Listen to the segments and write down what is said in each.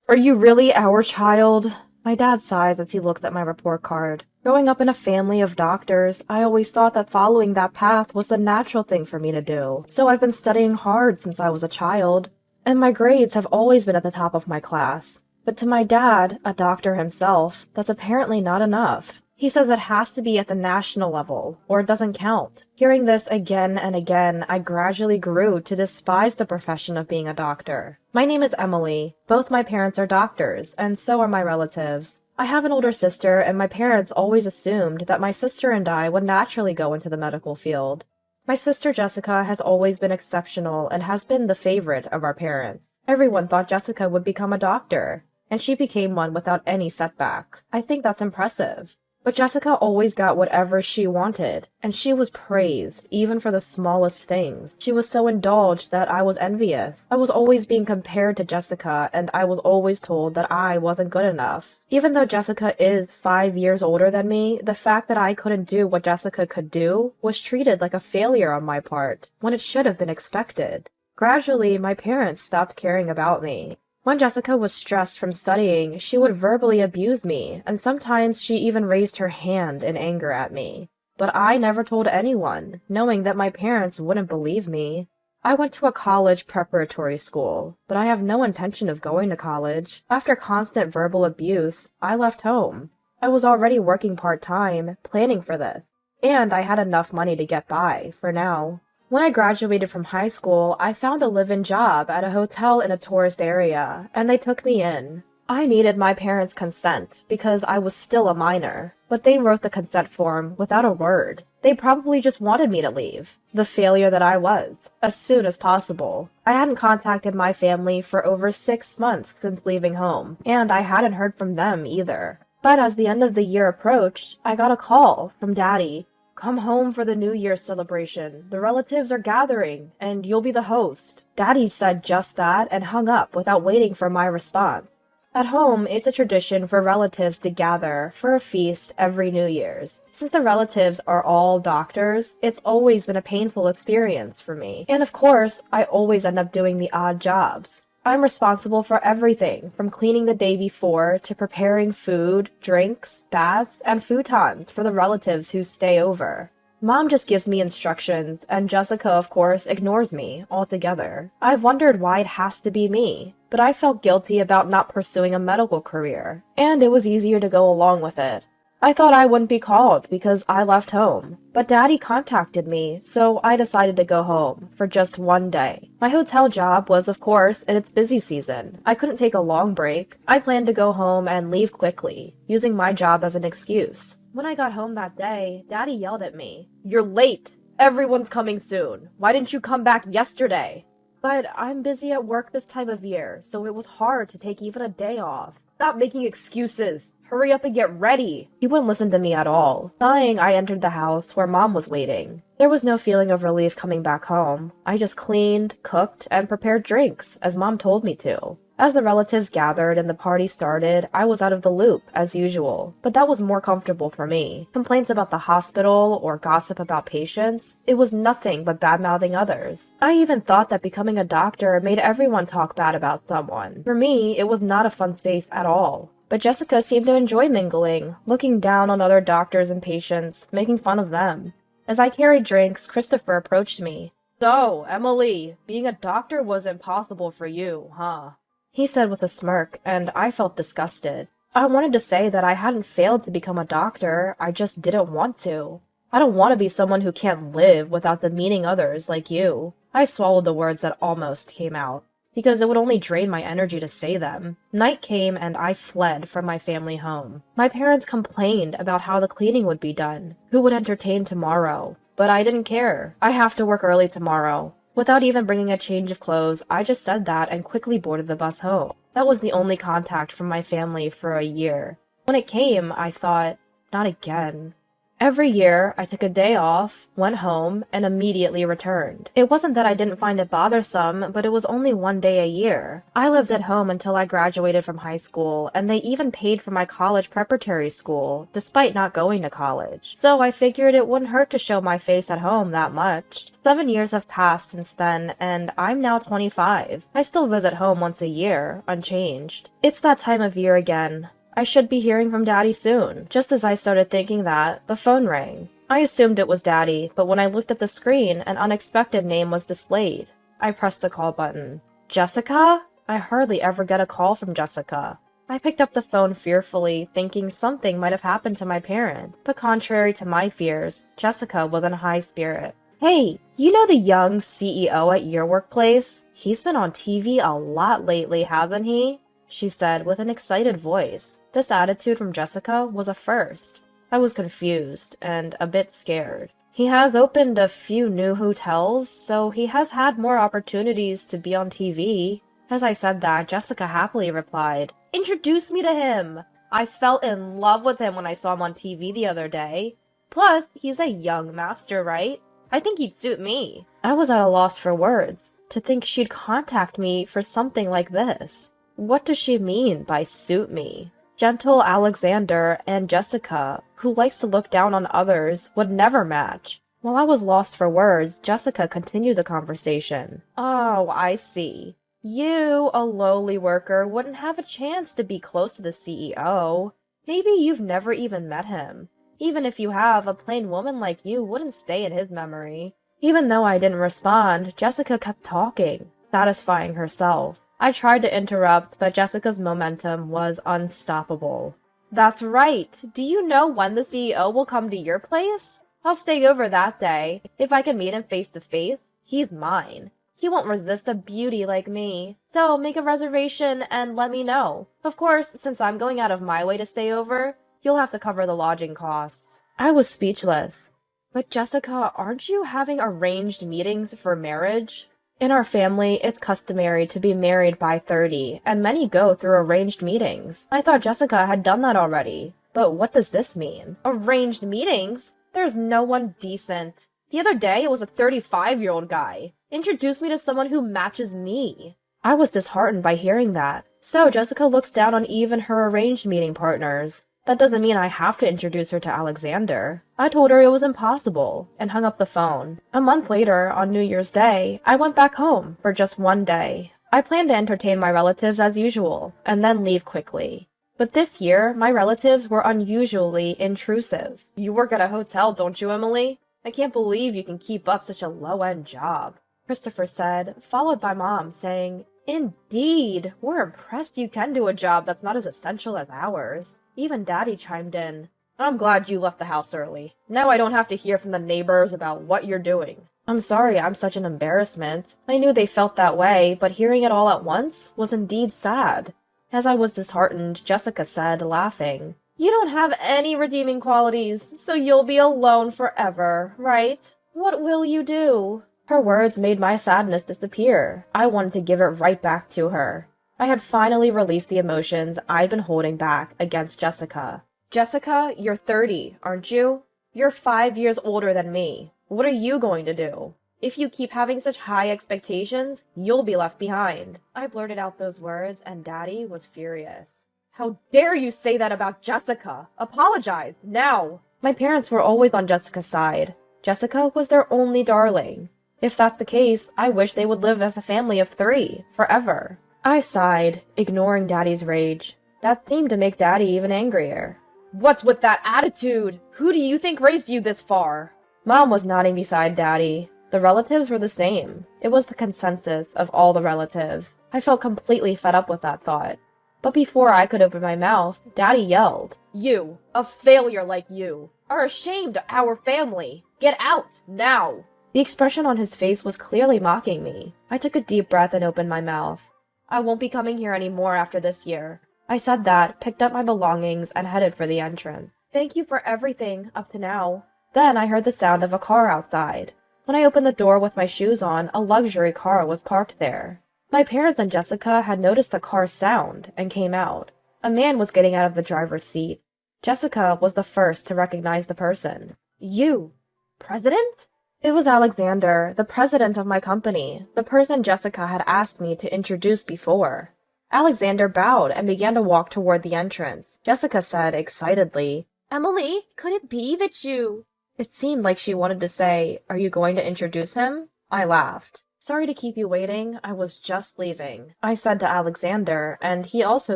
Are you really our child? My dad sighs as he looks at my report card. Growing up in a family of doctors, I always thought that following that path was the natural thing for me to do. So I've been studying hard since I was a child. And my grades have always been at the top of my class. But to my dad, a doctor himself, that's apparently not enough. He says it has to be at the national level, or it doesn't count. Hearing this again and again, I gradually grew to despise the profession of being a doctor. My name is Emily. Both my parents are doctors, and so are my relatives. I have an older sister, and my parents always assumed that my sister and I would naturally go into the medical field. My sister Jessica has always been exceptional and has been the favorite of our parents. Everyone thought Jessica would become a doctor, and she became one without any setbacks. I think that's impressive. But Jessica always got whatever she wanted, and she was praised, even for the smallest things. She was so indulged that I was envious. I was always being compared to Jessica, and I was always told that I wasn't good enough. Even though Jessica is 5 years older than me, the fact that I couldn't do what Jessica could do was treated like a failure on my part, when it should have been expected. Gradually, my parents stopped caring about me. When Jessica was stressed from studying, she would verbally abuse me, and sometimes she even raised her hand in anger at me. But I never told anyone, knowing that my parents wouldn't believe me. I went to a college preparatory school, but I have no intention of going to college. After constant verbal abuse, I left home. I was already working part-time, planning for this, and I had enough money to get by, for now. When I graduated from high school, I found a live-in job at a hotel in a tourist area, and they took me in. I needed my parents' consent because I was still a minor, but they wrote the consent form without a word. They probably just wanted me to leave, the failure that I was, as soon as possible. I hadn't contacted my family for over 6 months since leaving home, and I hadn't heard from them either. But as the end of the year approached, I got a call from Daddy. "Come home for the New Year's celebration. The relatives are gathering, and you'll be the host." Daddy said just that and hung up without waiting for my response. At home, it's a tradition for relatives to gather for a feast every New Year's. Since the relatives are all doctors, it's always been a painful experience for me. And of course, I always end up doing the odd jobs. I'm responsible for everything, from cleaning the day before to preparing food, drinks, baths, and futons for the relatives who stay over. Mom just gives me instructions, and Jessica, of course, ignores me altogether. I've wondered why it has to be me, but I felt guilty about not pursuing a medical career, and it was easier to go along with it. I thought I wouldn't be called because I left home, but Daddy contacted me, so I decided to go home for just one day. My hotel job was, of course, in its busy season. I couldn't take a long break. I planned to go home and leave quickly, using my job as an excuse. When I got home that day, Daddy yelled at me. "You're late! Everyone's coming soon! Why didn't you come back yesterday?" But I'm busy at work this time of year, so it was hard to take even a day off. "Stop making excuses! Hurry up and get ready!" He wouldn't listen to me at all. Sighing, I entered the house where Mom was waiting. There was no feeling of relief coming back home. I just cleaned, cooked, and prepared drinks, as Mom told me to. As the relatives gathered and the party started, I was out of the loop, as usual, but that was more comfortable for me. Complaints about the hospital or gossip about patients, it was nothing but bad-mouthing others. I even thought that becoming a doctor made everyone talk bad about someone. For me, it was not a fun space at all. But Jessica seemed to enjoy mingling, looking down on other doctors and patients, making fun of them. As I carried drinks, Christopher approached me. "So, Emily, being a doctor was impossible for you, huh?" He said with a smirk, and I felt disgusted. I wanted to say that I hadn't failed to become a doctor, I just didn't want to. I don't want to be someone who can't live without demeaning others like you. I swallowed the words that almost came out, because it would only drain my energy to say them. Night came and I fled from my family home. My parents complained about how the cleaning would be done, who would entertain tomorrow, but I didn't care. I have to work early tomorrow. Without even bringing a change of clothes, I just said that and quickly boarded the bus home. That was the only contact from my family for a year. When it came, I thought, not again. Every year, I took a day off, went home, and immediately returned. It wasn't that I didn't find it bothersome, but it was only one day a year. I lived at home until I graduated from high school, and they even paid for my college preparatory school, despite not going to college. So I figured it wouldn't hurt to show my face at home that much. 7 years have passed since then, and I'm now 25. I still visit home once a year, unchanged. It's that time of year again. I should be hearing from Daddy soon. Just as I started thinking that, the phone rang. I assumed it was Daddy, but when I looked at the screen, an unexpected name was displayed. I pressed the call button. Jessica? I hardly ever get a call from Jessica. I picked up the phone fearfully, thinking something might have happened to my parents, but contrary to my fears, Jessica was in high spirit. Hey, you know the young CEO at your workplace? He's been on TV a lot lately, hasn't he? She said with an excited voice. This attitude from Jessica was a first. I was confused and a bit scared. He has opened a few new hotels, so he has had more opportunities to be on TV. As I said that, Jessica happily replied, "Introduce me to him! I fell in love with him when I saw him on TV the other day. Plus, he's a young master, right? I think he'd suit me." I was at a loss for words. To think she'd contact me for something like this. What does she mean by suit me? Gentle Alexander and Jessica, who likes to look down on others, would never match. While I was lost for words, Jessica continued the conversation. "Oh, I see. You, a lowly worker, wouldn't have a chance to be close to the CEO. Maybe you've never even met him. Even if you have, a plain woman like you wouldn't stay in his memory." Even though I didn't respond, Jessica kept talking, satisfying herself. I tried to interrupt, but Jessica's momentum was unstoppable. "That's right. Do you know when the CEO will come to your place? I'll stay over that day. If I can meet him face to face, he's mine. He won't resist a beauty like me. So make a reservation and let me know. Of course, since I'm going out of my way to stay over, you'll have to cover the lodging costs." I was speechless. "But Jessica, aren't you having arranged meetings for marriage?" "In our family, it's customary to be married by 30, and many go through arranged meetings. I thought Jessica had done that already. But what does this mean?" "Arranged meetings? There's no one decent. The other day, it was a 35-year-old guy. Introduce me to someone who matches me." I was disheartened by hearing that. So Jessica looks down on even her arranged meeting partners. That doesn't mean I have to introduce her to Alexander. I told her it was impossible, and hung up the phone. A month later, on New Year's Day, I went back home for just one day. I planned to entertain my relatives as usual, and then leave quickly. But this year, my relatives were unusually intrusive. "You work at a hotel, don't you, Emily? I can't believe you can keep up such a low-end job," Christopher said, followed by Mom saying, "Indeed, we're impressed you can do a job that's not as essential as ours." Even Daddy chimed in. "I'm glad you left the house early. Now I don't have to hear from the neighbors about what you're doing." I'm sorry I'm such an embarrassment. I knew they felt that way, but hearing it all at once was indeed sad. As I was disheartened, Jessica said, laughing, "You don't have any redeeming qualities, so you'll be alone forever, right? What will you do?" Her words made my sadness disappear. I wanted to give it right back to her. I had finally released the emotions I'd been holding back against Jessica. "Jessica, you're 30, aren't you? You're 5 years older than me. What are you going to do? If you keep having such high expectations, you'll be left behind." I blurted out those words, and Daddy was furious. "How dare you say that about Jessica? Apologize, now!" My parents were always on Jessica's side. Jessica was their only darling. If that's the case, I wish they would live as a family of 3, forever. I sighed, ignoring Daddy's rage. That seemed to make Daddy even angrier. "What's with that attitude? Who do you think raised you this far?" Mom was nodding beside Daddy. The relatives were the same. It was the consensus of all the relatives. I felt completely fed up with that thought. But before I could open my mouth, Daddy yelled, "You, a failure like you, are ashamed of our family. Get out, now!" The expression on his face was clearly mocking me. I took a deep breath and opened my mouth. "I won't be coming here anymore after this year." I said that, picked up my belongings, and headed for the entrance. "Thank you for everything, up to now." Then I heard the sound of a car outside. When I opened the door with my shoes on, a luxury car was parked there. My parents and Jessica had noticed the car's sound and came out. A man was getting out of the driver's seat. Jessica was the first to recognize the person. You, president? It was Alexander, the president of my company, the person Jessica had asked me to introduce before. Alexander bowed and began to walk toward the entrance. Jessica said excitedly, "Emily, could it be that you—" It seemed like she wanted to say, "Are you going to introduce him?" I laughed. "Sorry to keep you waiting, I was just leaving," I said to Alexander, and he also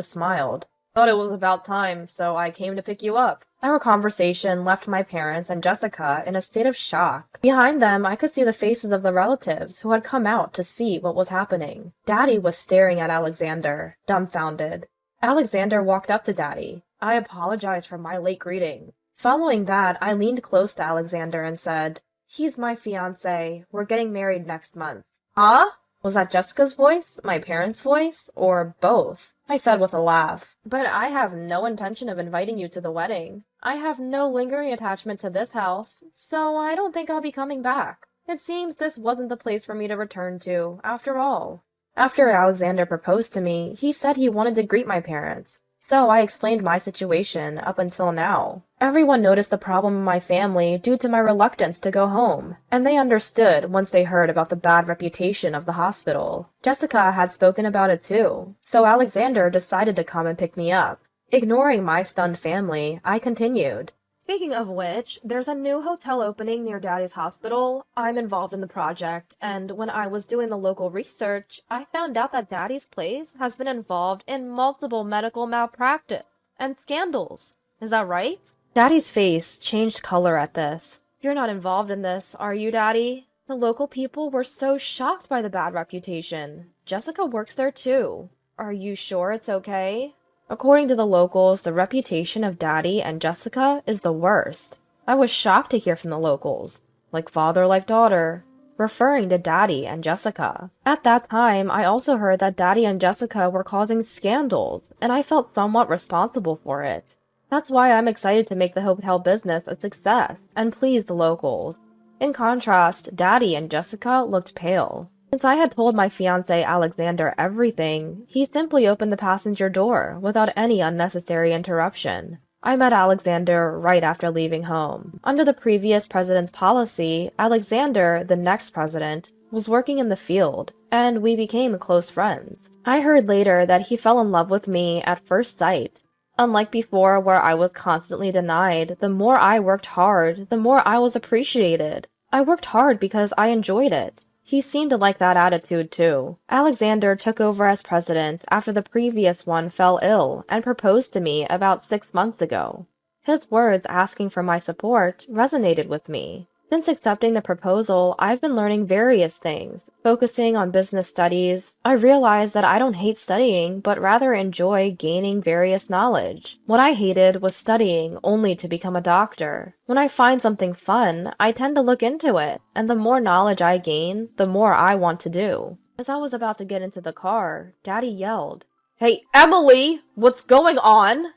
smiled. "Thought it was about time, so I came to pick you up." Our conversation left my parents and Jessica in a state of shock. Behind them, I could see the faces of the relatives who had come out to see what was happening. Daddy was staring at Alexander, dumbfounded. Alexander walked up to Daddy. I apologized for my late greeting. Following that, I leaned close to Alexander and said, "He's my fiancé. We're getting married next month." "Huh?" Was that Jessica's voice, my parents' voice, or both? I said with a laugh. "But I have no intention of inviting you to the wedding. I have no lingering attachment to this house, so I don't think I'll be coming back. It seems this wasn't the place for me to return to, after all." After Alexander proposed to me, he said he wanted to greet my parents. So I explained my situation up until now. Everyone noticed the problem in my family due to my reluctance to go home, and they understood once they heard about the bad reputation of the hospital. Jessica had spoken about it too, so Alexander decided to come and pick me up. Ignoring my stunned family, I continued. "Speaking of which, there's a new hotel opening near Daddy's hospital. I'm involved in the project, and when I was doing the local research, I found out that Daddy's place has been involved in multiple medical malpractice and scandals. Is that right?" Daddy's face changed color at this. "You're not involved in this, are you, Daddy?" The local people were so shocked by the bad reputation. Jessica works there too. "Are you sure it's okay?" According to the locals, the reputation of Daddy and Jessica is the worst. I was shocked to hear from the locals. Like father, like daughter. Referring to Daddy and Jessica. At that time, I also heard that Daddy and Jessica were causing scandals, and I felt somewhat responsible for it. That's why I'm excited to make the hotel business a success and please the locals. In contrast, Daddy and Jessica looked pale. Since I had told my fiancé Alexander everything, he simply opened the passenger door without any unnecessary interruption. I met Alexander right after leaving home. Under the previous president's policy, Alexander, the next president, was working in the field, and we became close friends. I heard later that he fell in love with me at first sight. Unlike before, where I was constantly denied, the more I worked hard, the more I was appreciated. I worked hard because I enjoyed it. He seemed to like that attitude too. Alexander took over as president after the previous one fell ill and proposed to me about 6 months ago. His words asking for my support resonated with me. Since accepting the proposal, I've been learning various things, focusing on business studies. I realized that I don't hate studying, but rather enjoy gaining various knowledge. What I hated was studying only to become a doctor. When I find something fun, I tend to look into it, and the more knowledge I gain, the more I want to do. As I was about to get into the car, Daddy yelled, "Hey, Emily, what's going on?"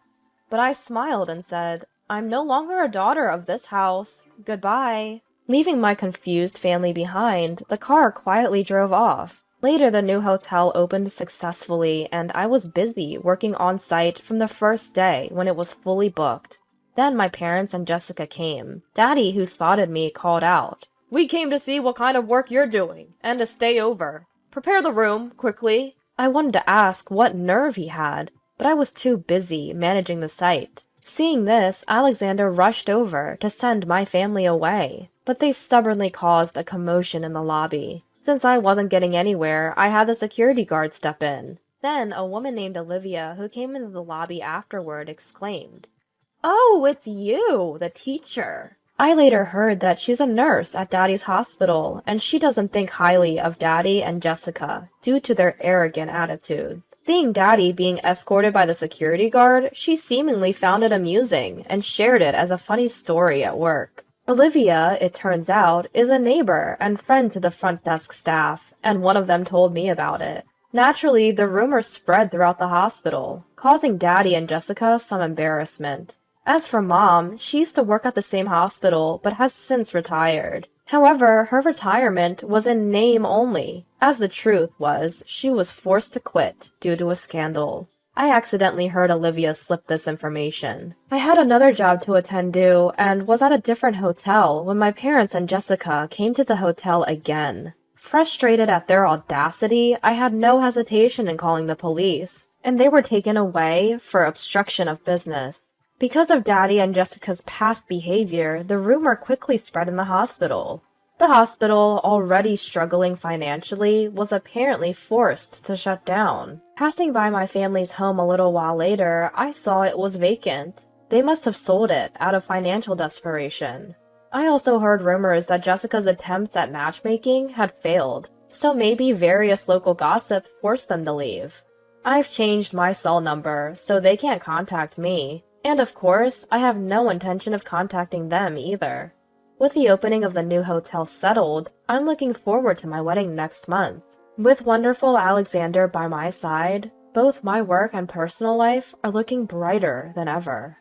But I smiled and said, "I'm no longer a daughter of this house. Goodbye." Leaving my confused family behind, the car quietly drove off. Later, the new hotel opened successfully, and I was busy working on site from the first day when it was fully booked. Then my parents and Jessica came. Daddy, who spotted me, called out, "We came to see what kind of work you're doing, and to stay over. Prepare the room, quickly." I wanted to ask what nerve he had, but I was too busy managing the site. Seeing this, Alexander rushed over to send my family away, but they stubbornly caused a commotion in the lobby. Since I wasn't getting anywhere, I had the security guard step in. Then a woman named Olivia, who came into the lobby afterward, exclaimed, "Oh, it's you, the teacher." I later heard that she's a nurse at Daddy's hospital, and she doesn't think highly of Daddy and Jessica due to their arrogant attitudes. Seeing Daddy being escorted by the security guard, she seemingly found it amusing and shared it as a funny story at work. Olivia, it turns out, is a neighbor and friend to the front desk staff, and one of them told me about it. Naturally, the rumors spread throughout the hospital, causing Daddy and Jessica some embarrassment. As for Mom, she used to work at the same hospital, but has since retired. However, her retirement was in name only, as the truth was she was forced to quit due to a scandal. I accidentally heard Olivia slip this information. I had another job to attend to and was at a different hotel when my parents and Jessica came to the hotel again. Frustrated at their audacity, I had no hesitation in calling the police, and they were taken away for obstruction of business. Because of Daddy and Jessica's past behavior, the rumor quickly spread in the hospital. The hospital, already struggling financially, was apparently forced to shut down. Passing by my family's home a little while later, I saw it was vacant. They must have sold it out of financial desperation. I also heard rumors that Jessica's attempts at matchmaking had failed, so maybe various local gossip forced them to leave. I've changed my cell number, so they can't contact me, and of course, I have no intention of contacting them either. With the opening of the new hotel settled, I'm looking forward to my wedding next month. With wonderful Alexander by my side, both my work and personal life are looking brighter than ever.